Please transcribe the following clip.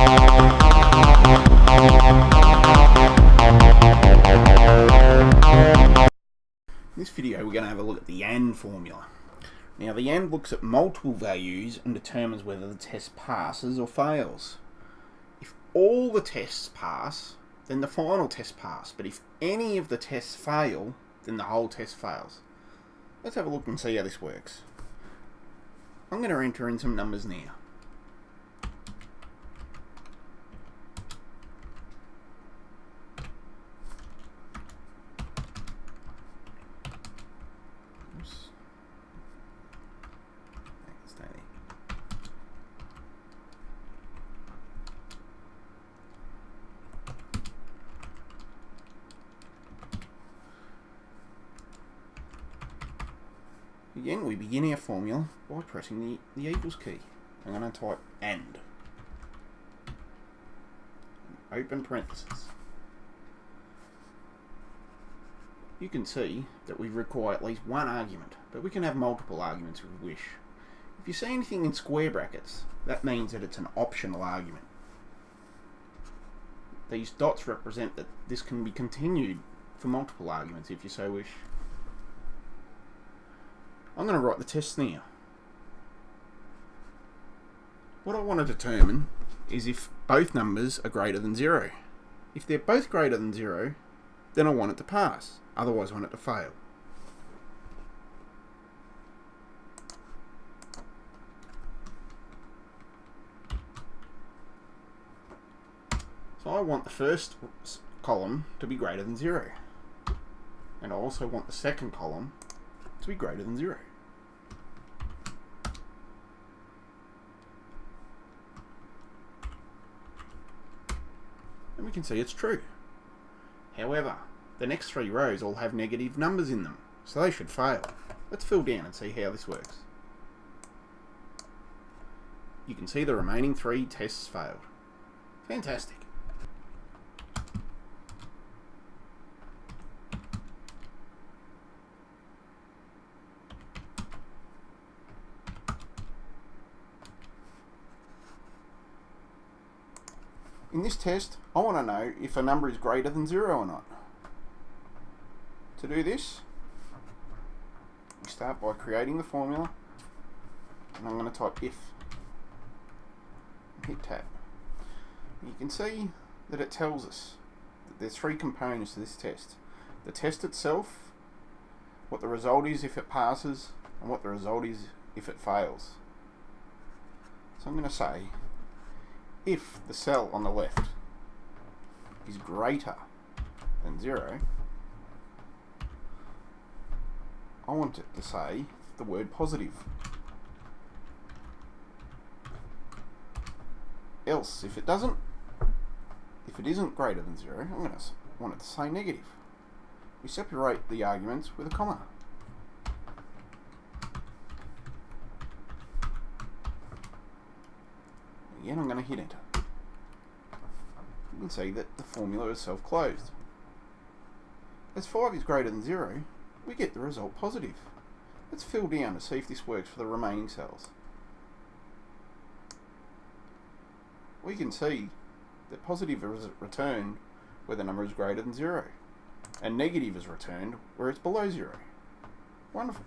In this video we're going to have a look at the AND formula. Now the AND looks at multiple values and determines whether the test passes or fails. If all the tests pass, then the final test passes, but if any of the tests fail, then the whole test fails. Let's have a look and see how this works. I'm going to enter in some numbers now. Again, we begin our formula by pressing the equals key. I'm going to type AND. Open parentheses. You can see that we require at least one argument, but we can have multiple arguments if we wish. If you see anything in square brackets, that means that it's an optional argument. These dots represent that this can be continued for multiple arguments if you so wish. I'm going to write the test now. What I want to determine is if both numbers are greater than 0. If they're both greater than 0, then I want it to pass. Otherwise I want it to fail. So I want the first column to be greater than 0. And I also want the second column to be greater than 0. And we can see it's true. However, the next 3 rows all have negative numbers in them, so they should fail. Let's fill down and see how this works. You can see the remaining 3 tests failed. Fantastic. In this test, I want to know if a number is greater than 0 or not. To do this, we start by creating the formula, and I'm going to type if. Hit tab. You can see that it tells us that there's 3 components to this test. The test itself, what the result is if it passes, and what the result is if it fails. So I'm going to say, if the cell on the left is greater than 0, I want it to say the word positive. Else, if it isn't greater than 0, I'm going to want it to say negative. We separate the arguments with a comma. Again, I'm going to hit enter. You can see that the formula is self-closed. As 5 is greater than 0, we get the result positive. Let's fill down to see if this works for the remaining cells. We can see that positive is returned where the number is greater than 0, and negative is returned where it's below 0. Wonderful.